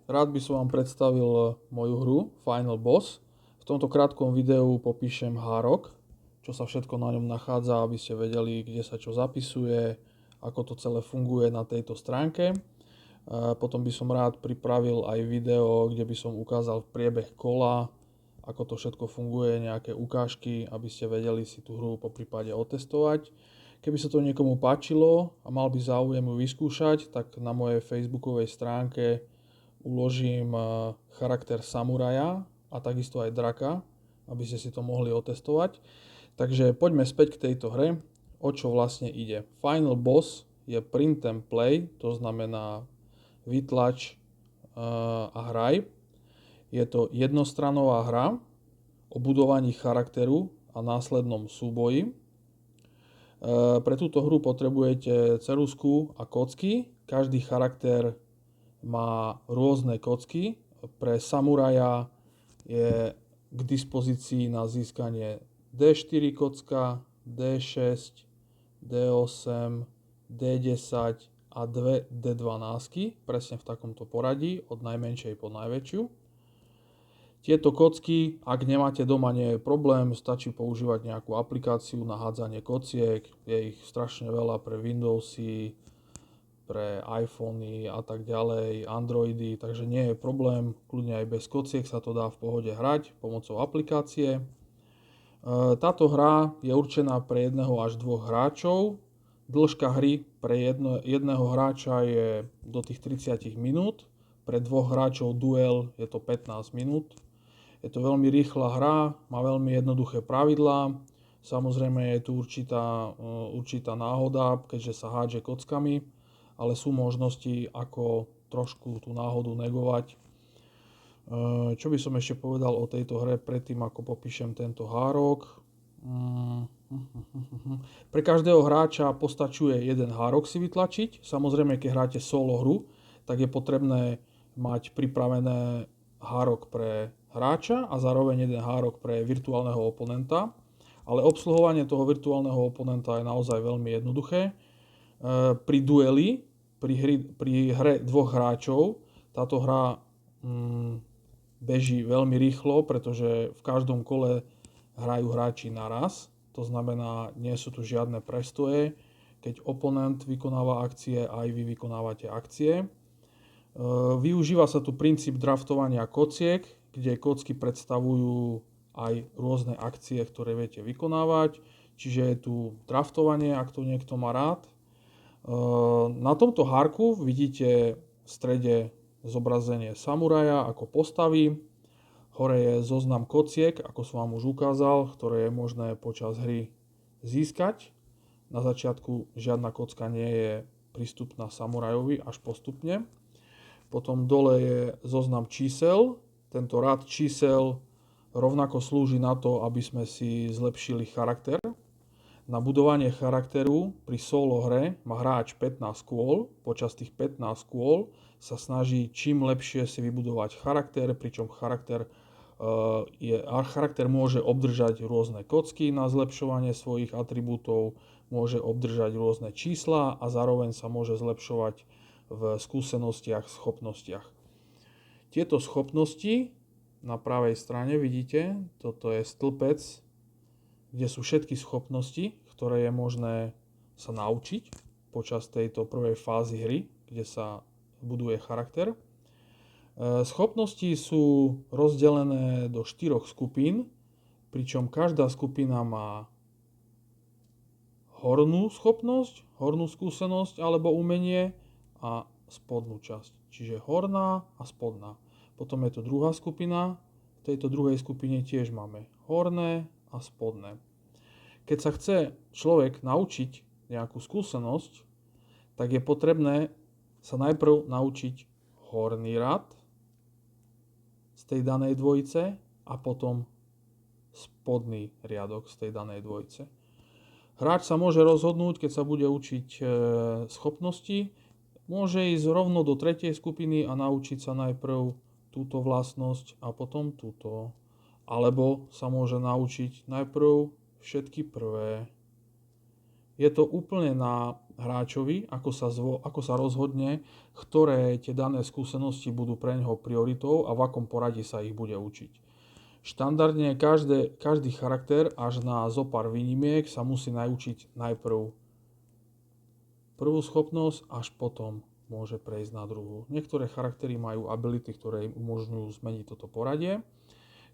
rád by som vám predstavil moju hru Final Boss. V tomto krátkom videu popíšem hárok, čo sa všetko na ňom nachádza, aby ste vedeli, kde sa čo zapisuje, ako to celé funguje na tejto stránke. Potom by som rád pripravil aj video, kde by som ukázal priebeh kola, ako to všetko funguje, nejaké ukážky, aby ste vedeli si tú hru poprípade otestovať. Keby sa to niekomu páčilo a mal by záujem ju vyskúšať, tak na mojej facebookovej stránke uložím charakter samuraja a takisto aj draka, aby ste si to mohli otestovať. Takže poďme späť k tejto hre. O čo vlastne ide? Final Boss je print and play, to znamená vytlač a hraj. Je to jednostranová hra o budovaní charakteru a následnom súboji. Pre túto hru potrebujete ceruzku a kocky. Každý charakter má rôzne kocky. Pre samuraja je k dispozícii na získanie D4 kocka, D6, D8, D10 a 2 D12, presne v takomto poradí, od najmenšej po najväčšiu. Tieto kocky, ak nemáte doma, nie je problém, stačí používať nejakú aplikáciu na hádzanie kociek, je ich strašne veľa pre Windowsy, pre iPhony a tak ďalej, Androidy, takže nie je problém, kľudne aj bez kociek sa to dá v pohode hrať pomocou aplikácie. Táto hra je určená pre jedného až dvoch hráčov, dĺžka hry pre jedného hráča je do tých 30 minút, pre dvoch hráčov duel je to 15 minút. Je to veľmi rýchla hra, má veľmi jednoduché pravidlá. Samozrejme je tu určitá náhoda, keďže sa hádže kockami, ale sú možnosti, ako trošku tú náhodu negovať. Čo by som ešte povedal o tejto hre predtým, ako popíšem tento hárok? Pre každého hráča postačuje jeden hárok si vytlačiť. Samozrejme, keď hráte solo hru, tak je potrebné mať pripravené hárok pre hráča a zároveň jeden hárok pre virtuálneho oponenta. Ale obsluhovanie toho virtuálneho oponenta je naozaj veľmi jednoduché. Pri dueli, pri hre dvoch hráčov, táto hra beží veľmi rýchlo, pretože v každom kole hrajú hráči naraz. To znamená, nie sú tu žiadne prestoje. Keď oponent vykonáva akcie, aj vy vykonávate akcie. Využíva sa tu princíp draftovania kociek, kde kocky predstavujú aj rôzne akcie, ktoré viete vykonávať. Čiže je tu draftovanie, ak to niekto má rád. Na tomto hárku vidíte v strede zobrazenie samuraja ako postavy. Hore je zoznam kociek, ako som vám už ukázal, ktoré je možné počas hry získať. Na začiatku žiadna kocka nie je prístupná samurajovi, až postupne. Potom dole je zoznam čísel. Tento rad čísel rovnako slúži na to, aby sme si zlepšili charakter. Na budovanie charakteru pri solo hre má hráč 15 kôl. Počas tých 15 kôl sa snaží čím lepšie si vybudovať charakter, pričom charakter môže obdržať rôzne kocky na zlepšovanie svojich atribútov, môže obdržať rôzne čísla a zároveň sa môže zlepšovať v skúsenostiach, schopnostiach. Tieto schopnosti na pravej strane vidíte, toto je stĺpec, kde sú všetky schopnosti, ktoré je možné sa naučiť počas tejto prvej fázy hry, kde sa buduje charakter. Schopnosti sú rozdelené do 4 skupín, pričom každá skupina má hornú schopnosť, hornú skúsenosť alebo umenie a spodnú časť. Čiže horná a spodná. Potom je to druhá skupina. V tejto druhej skupine tiež máme horné a spodné. Keď sa chce človek naučiť nejakú skúsenosť, tak je potrebné sa najprv naučiť horný rad z tej danej dvojice a potom spodný riadok z tej danej dvojice. Hráč sa môže rozhodnúť, keď sa bude učiť schopnosti, môže ísť rovno do tretej skupiny a naučiť sa najprv túto vlastnosť a potom túto. Alebo sa môže naučiť najprv všetky prvé. Je to úplne na hráčovi, ako sa rozhodne, ktoré tie dané skúsenosti budú pre neho prioritou a v akom poradí sa ich bude učiť. Štandardne každý charakter až na zopár výnimiek sa musí naučiť najprv prvú schopnosť, až potom môže prejsť na druhú. Niektoré charaktery majú ability, ktoré im umožňujú zmeniť toto poradie.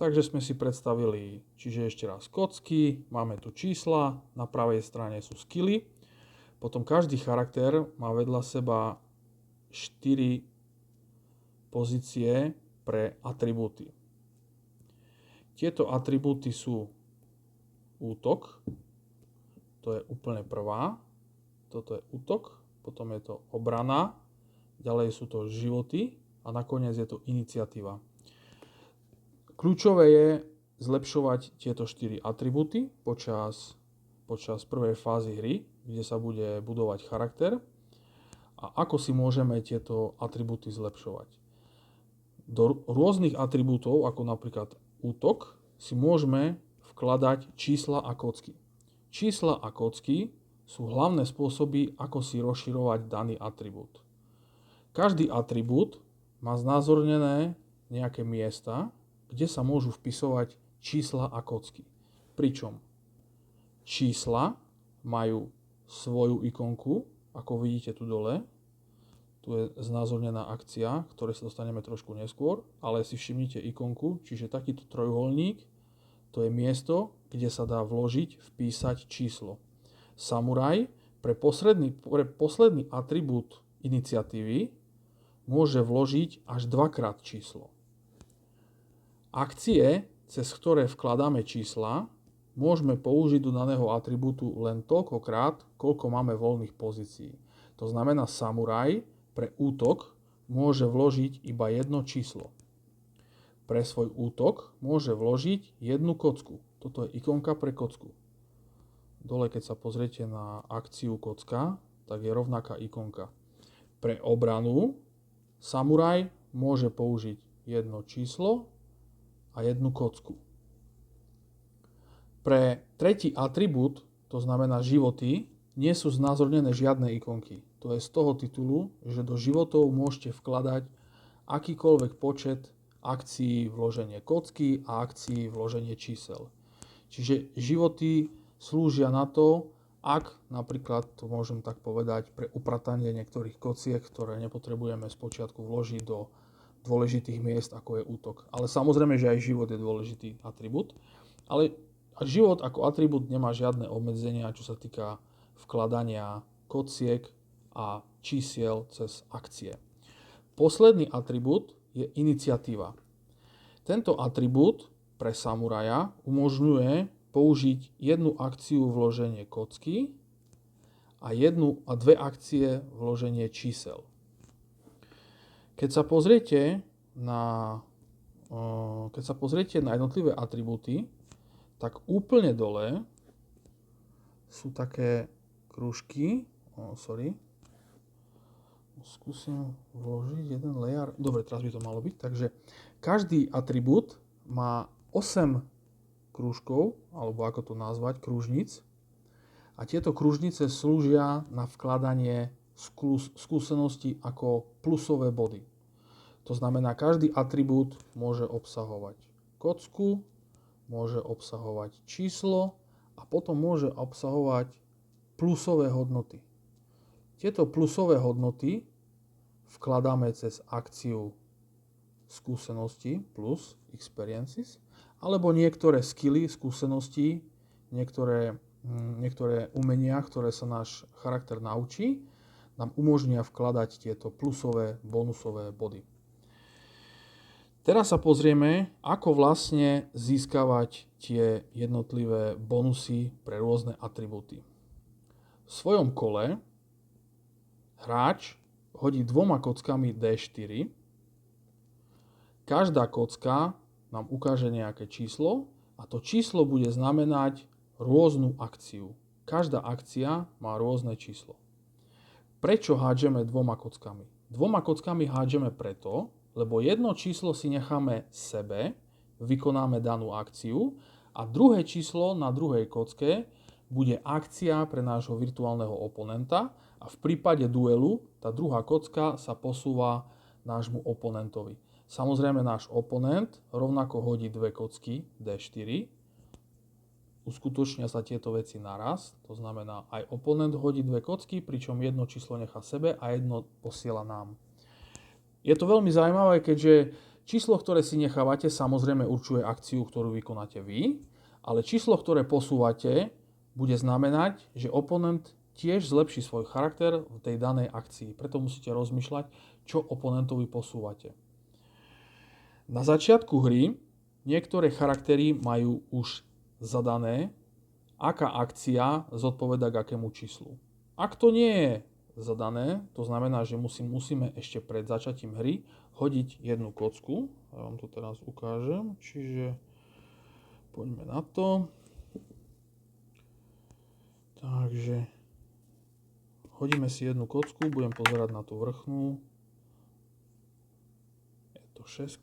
Takže sme si predstavili, čiže ešte raz kocky, máme tu čísla, na pravej strane sú skilly. Potom každý charakter má vedľa seba 4 pozície pre atribúty. Tieto atribúty sú útok, to je úplne prvá, toto je útok, potom je to obrana, ďalej sú to životy a nakoniec je to iniciatíva. Kľúčové je zlepšovať tieto 4 atribúty počas prvej fázy hry, kde sa bude budovať charakter. A ako si môžeme tieto atribúty zlepšovať? Do rôznych atribútov, ako napríklad útok, si môžeme vkladať čísla a kocky. Čísla a kocky sú hlavné spôsoby, ako si rozširovať daný atribút. Každý atribút má znázornené nejaké miesta, kde sa môžu vpisovať čísla a kocky. Pričom čísla majú svoju ikonku, ako vidíte tu dole. Tu je znázornená akcia, ktorej sa dostaneme trošku neskôr, ale si všimnite ikonku, čiže takýto trojuholník, to je miesto, kde sa dá vložiť, vpísať číslo. Samuraj pre posledný atribút iniciatívy môže vložiť až 2-krát číslo. Akcie, cez ktoré vkladáme čísla, môžeme použiť do daného atribútu len toľkokrát, koľko máme voľných pozícií. To znamená, samuraj pre útok môže vložiť iba jedno číslo. Pre svoj útok môže vložiť jednu kocku. Toto je ikonka pre kocku. Dole, keď sa pozriete na akciu kocka, tak je rovnaká ikonka. Pre obranu samuraj môže použiť jedno číslo a jednu kocku. Pre tretí atribút, to znamená životy, nie sú znázornené žiadne ikonky. To je z toho titulu, že do životov môžete vkladať akýkoľvek počet akcií vloženie kocky a akcií vloženie čísel. Čiže životy slúžia na to, ak napríklad, to môžem tak povedať, pre upratanie niektorých kociek, ktoré nepotrebujeme spočiatku vložiť do dôležitých miest, ako je útok. Ale samozrejme, že aj život je dôležitý atribút. Ale život ako atribút nemá žiadne obmedzenia, čo sa týka vkladania kociek a čísiel cez akcie. Posledný atribút je iniciatíva. Tento atribút pre samuraja umožňuje použiť jednu akciu vloženie kocky a 2 akcie vloženie čísel. Keď sa pozriete na jednotlivé atribúty, tak úplne dole sú také krúžky. Skúsim vložiť jeden layer. Dobre, teraz by to malo byť. Takže každý atribút má 8 krúžkov, alebo ako to nazvať, krúžnic. A tieto krúžnice slúžia na vkladanie skúseností ako plusové body. To znamená, každý atribút môže obsahovať kocku, môže obsahovať číslo a potom môže obsahovať plusové hodnoty. Tieto plusové hodnoty vkladáme cez akciu skúsenosti plus experiences, alebo niektoré skilly, skúsenosti, niektoré umenia, ktoré sa náš charakter naučí, nám umožnia vkladať tieto plusové, bonusové body. Teraz sa pozrieme, ako vlastne získavať tie jednotlivé bonusy pre rôzne atribúty. V svojom kole hráč hodí 2 kockami D4. Každá kocka nám ukáže nejaké číslo a to číslo bude znamenať rôznu akciu. Každá akcia má rôzne číslo. Prečo hádžeme 2 kockami? 2 kockami hádžeme preto, lebo jedno číslo si necháme sebe, vykonáme danú akciu a druhé číslo na druhej kocke bude akcia pre nášho virtuálneho oponenta a v prípade duelu tá druhá kocka sa posúva nášmu oponentovi. Samozrejme náš oponent rovnako hodí dve kocky D4. Uskutočnia sa tieto veci naraz, to znamená aj oponent hodí dve kocky, pričom jedno číslo nechá sebe a jedno posiela nám. Je to veľmi zaujímavé, keďže číslo, ktoré si nechávate, samozrejme určuje akciu, ktorú vykonáte vy, ale číslo, ktoré posúvate, bude znamenať, že oponent tiež zlepší svoj charakter v tej danej akcii. Preto musíte rozmýšľať, čo oponentovi posúvate. Na začiatku hry niektoré charaktery majú už zadané, aká akcia zodpovedá k akému číslu. Ak to nie je zadané, to znamená, že musíme ešte pred začatím hry hodiť jednu kocku. Ja vám to teraz ukážem, čiže poďme na to. Takže hodíme si jednu kocku, budem pozerať na tú vrchnú. Je to 6.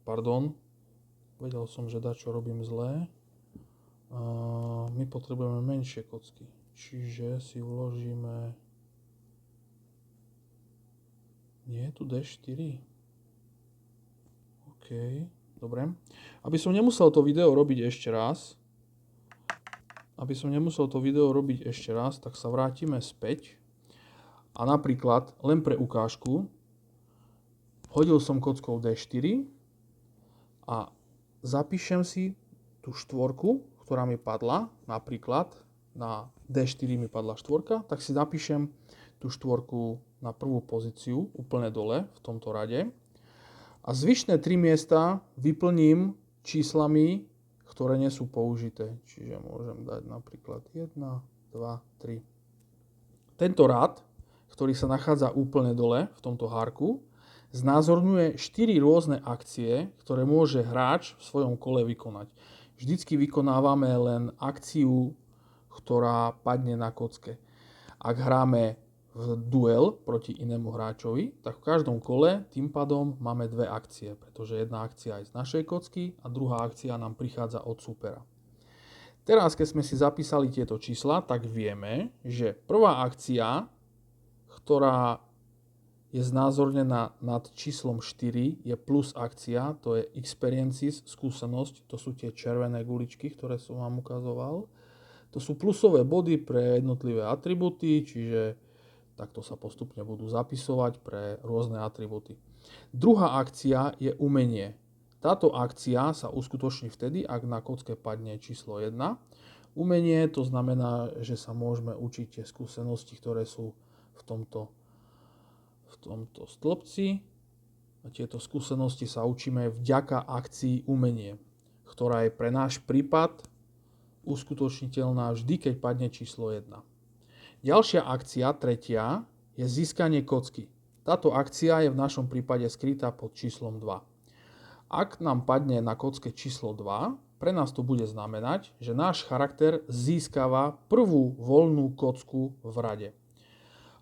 Pardon, vedel som, že dačo robím zlé. My potrebujeme menšie kocky, čiže si vložíme... Nie, tu D4. OK, dobre. Aby som nemusel to video robiť ešte raz, tak sa vrátime späť. A napríklad, len pre ukážku, hodil som kockou D4 a zapíšem si tú štvorku, ktorá mi padla, napríklad na D4 mi padla štvorka, tak si napíšem tú štvorku na prvú pozíciu, úplne dole v tomto rade. A zvyšné 3 miesta vyplním číslami, ktoré nie sú použité. Čiže môžem dať napríklad 1, 2, 3. Tento rad, ktorý sa nachádza úplne dole v tomto hárku, znázorňuje 4 rôzne akcie, ktoré môže hráč v svojom kole vykonať. Vždycky vykonávame len akciu, ktorá padne na kocke. Ak hráme v duel proti inému hráčovi, tak v každom kole tým pádom máme dve akcie, pretože jedna akcia je z našej kocky a druhá akcia nám prichádza od supera. Teraz, keď sme si zapísali tieto čísla, tak vieme, že prvá akcia, ktorá je znázornená nad číslom 4, je plus akcia, to je experiences, skúsenosť, to sú tie červené guličky, ktoré som vám ukazoval. To sú plusové body pre jednotlivé atribúty, čiže takto sa postupne budú zapisovať pre rôzne atribúty. Druhá akcia je umenie. Táto akcia sa uskutoční vtedy, ak na kocke padne číslo 1. Umenie to znamená, že sa môžeme učiť tie skúsenosti, ktoré sú v tomto stĺpci. A tieto skúsenosti sa učíme vďaka akcii umenie, ktorá je pre náš prípad uskutočniteľná vždy, keď padne číslo 1. Ďalšia akcia, tretia, je získanie kocky. Táto akcia je v našom prípade skrytá pod číslom 2. Ak nám padne na kocke číslo 2, pre nás to bude znamenať, že náš charakter získava prvú voľnú kocku v rade.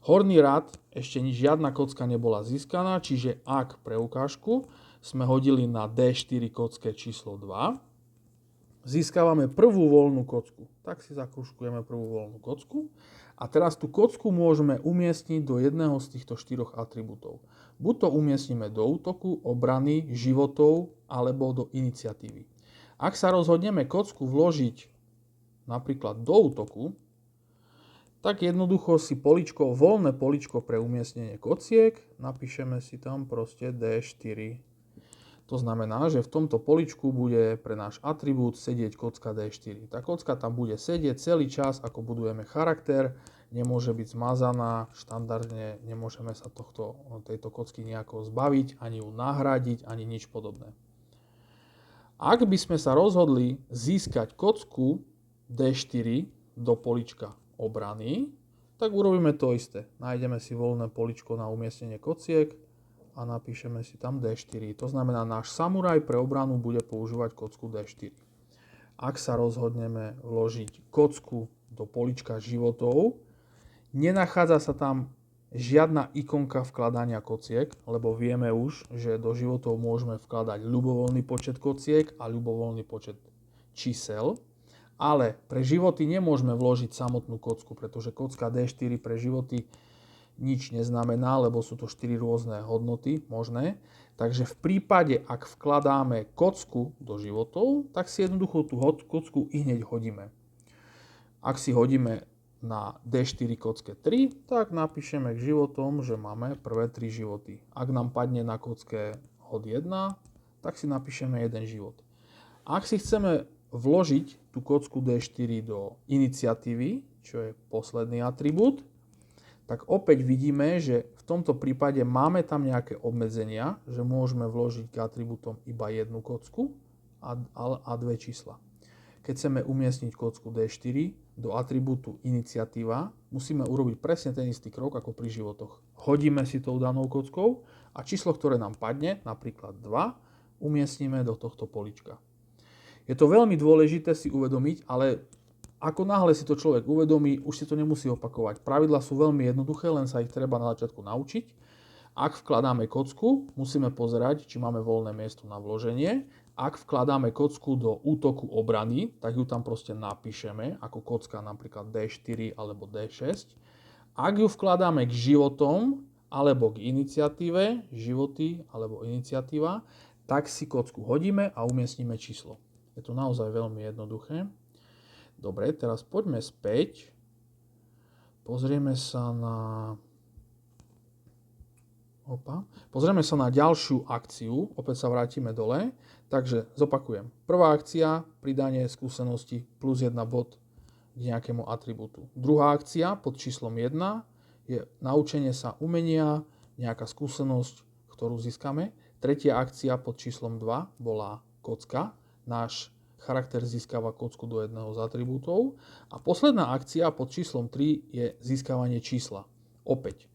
Horný rad, ešte žiadna kocka nebola získaná, čiže ak pre ukážku sme hodili na D4 kocke číslo 2, získavame prvú voľnú kocku. Tak si zakružkujeme prvú voľnú kocku. A teraz tú kocku môžeme umiestniť do jedného z týchto 4 atribútov. Buď to umiestnime do útoku, obrany, životov alebo do iniciatívy. Ak sa rozhodneme kocku vložiť napríklad do útoku, tak jednoducho si voľné poličko pre umiestnenie kociek, napíšeme si tam proste D4. To znamená, že v tomto poličku bude pre náš atribút sedieť kocka D4. Tá kocka tam bude sedieť celý čas, ako budujeme charakter, nemôže byť zmazaná, štandardne nemôžeme sa tejto kocky nejako zbaviť, ani ju nahradiť, ani nič podobné. Ak by sme sa rozhodli získať kocku D4 do polička obrany, tak urobíme to isté. Nájdeme si voľné poličko na umiestnenie kociek a napíšeme si tam D4. To znamená, náš samuraj pre obranu bude používať kocku D4. Ak sa rozhodneme vložiť kocku do polička životov, nenachádza sa tam žiadna ikonka vkladania kociek, lebo vieme už, že do životov môžeme vkladať ľubovoľný počet kociek a ľubovoľný počet čísel. Ale pre životy nemôžeme vložiť samotnú kocku, pretože kocka D4 pre životy nič neznamená, lebo sú to 4 rôzne hodnoty možné. Takže v prípade, ak vkladáme kocku do životov, tak si jednoducho tú kocku i hneď hodíme. Ak si hodíme na D4 kocke 3, tak napíšeme k životom, že máme prvé 3 životy. Ak nám padne na kocke hod 1, tak si napíšeme 1 život. Ak si chceme vložiť tú kocku D4 do iniciatívy, čo je posledný atribút, tak opäť vidíme, že v tomto prípade máme tam nejaké obmedzenia, že môžeme vložiť k atribútom iba jednu kocku a dve čísla. Keď chceme umiestniť kocku D4 do atribútu iniciatíva, musíme urobiť presne ten istý krok ako pri životoch. Hodíme si tou danou kockou a číslo, ktoré nám padne, napríklad 2, umiestnime do tohto polička. Je to veľmi dôležité si uvedomiť, ale ako náhle si to človek uvedomí, už si to nemusí opakovať. Pravidlá sú veľmi jednoduché, len sa ich treba na začiatku naučiť. Ak vkladáme kocku, musíme pozerať, či máme voľné miesto na vloženie. Ak vkladáme kocku do útoku obrany, tak ju tam proste napíšeme, ako kocka napríklad D4 alebo D6. Ak ju vkladáme k životom alebo k iniciatíve, životy alebo iniciatíva, tak si kocku hodíme a umiestnime číslo. Je to naozaj veľmi jednoduché. Dobre, teraz poďme späť. Pozrieme sa na ďalšiu akciu. Opäť sa vrátime dole. Takže zopakujem. Prvá akcia, pridanie skúsenosti plus 1 bod k nejakému atribútu. Druhá akcia pod číslom 1 je naučenie sa umenia, nejaká skúsenosť, ktorú získame. Tretia akcia pod číslom 2 bola kocka. Náš charakter získava kocku do jedného z atribútov. A posledná akcia pod číslom 3 je získavanie čísla. Opäť,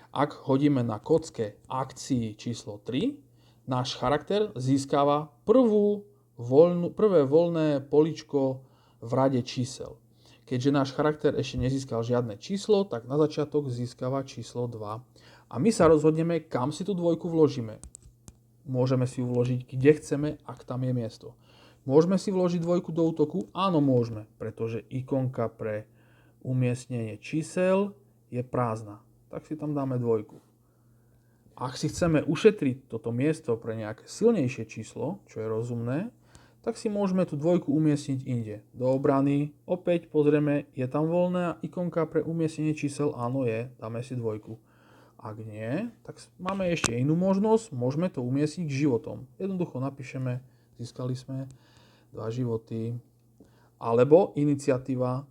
ak hodíme na kocke akcii číslo 3, náš charakter získava prvé voľné poličko v rade čísel. Keďže náš charakter ešte nezískal žiadne číslo, tak na začiatok získava číslo 2. A my sa rozhodneme, kam si tú dvojku vložíme. Môžeme si ju vložiť, kde chceme, ak tam je miesto. Môžeme si vložiť dvojku do útoku? Áno, môžeme, pretože ikonka pre umiestnenie čísel je prázdna. Tak si tam dáme dvojku. Ak si chceme ušetriť toto miesto pre nejaké silnejšie číslo, čo je rozumné, tak si môžeme tú dvojku umiestniť inde. Do obrany, opäť pozrieme, je tam voľná ikonka pre umiestnenie čísel? Áno, je, dáme si dvojku. Ak nie, tak máme ešte inú možnosť, môžeme to umiestniť k životom. Jednoducho napíšeme, získali sme 2 životy. Alebo iniciatíva.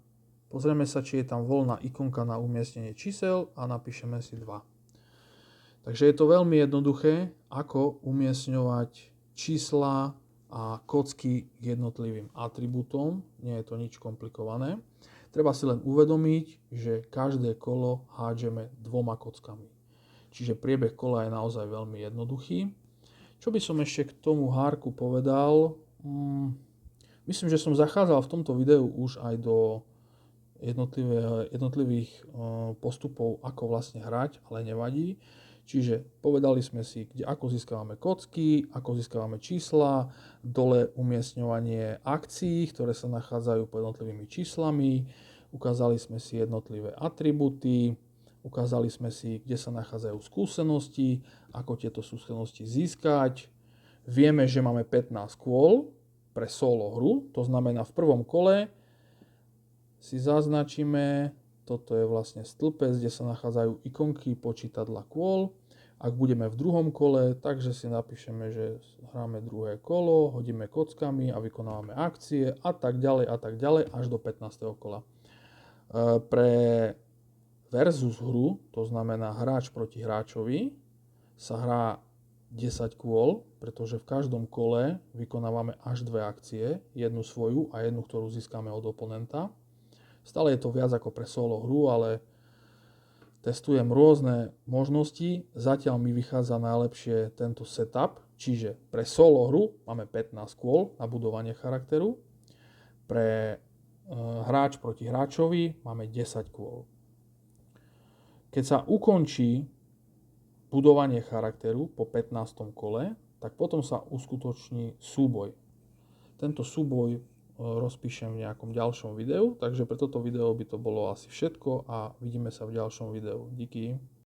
Pozrieme sa, či je tam voľná ikonka na umiestnenie čísel a napíšeme si 2. Takže je to veľmi jednoduché, ako umiestňovať čísla a kocky k jednotlivým atribútom. Nie je to nič komplikované. Treba si len uvedomiť, že každé kolo hádžeme 2 kockami. Čiže priebeh kola je naozaj veľmi jednoduchý. Čo by som ešte k tomu hárku povedal? Myslím, že som zachádzal v tomto videu už aj do jednotlivých postupov, ako vlastne hrať, ale nevadí. Čiže povedali sme si, ako získavame kocky, ako získavame čísla, dole umiestňovanie akcií, ktoré sa nachádzajú pod jednotlivými číslami, ukázali sme si jednotlivé atribúty, ukázali sme si, kde sa nachádzajú skúsenosti, ako tieto skúsenosti získať. Vieme, že máme 15 kôl pre solo hru, to znamená v prvom kole si zaznačíme, toto je vlastne stĺpec, kde sa nachádzajú ikonky počítadla kôl. Ak budeme v druhom kole, takže si napíšeme, že hráme druhé kolo, hodíme kockami a vykonávame akcie a tak ďalej až do 15. kola. Pre versus hru, to znamená hráč proti hráčovi, sa hrá 10 kôl, pretože v každom kole vykonávame až 2 akcie, jednu svoju a jednu, ktorú získame od oponenta. Stále je to viac ako pre solo hru, ale testujem rôzne možnosti. Zatiaľ mi vychádza najlepšie tento setup, čiže pre solo hru máme 15 kôl na budovanie charakteru, pre hráč proti hráčovi máme 10 kôl. Keď sa ukončí budovanie charakteru po 15. kole, tak potom sa uskutoční súboj. Tento súboj rozpíšem v nejakom ďalšom videu, takže pre toto video by to bolo asi všetko a vidíme sa v ďalšom videu. Díky.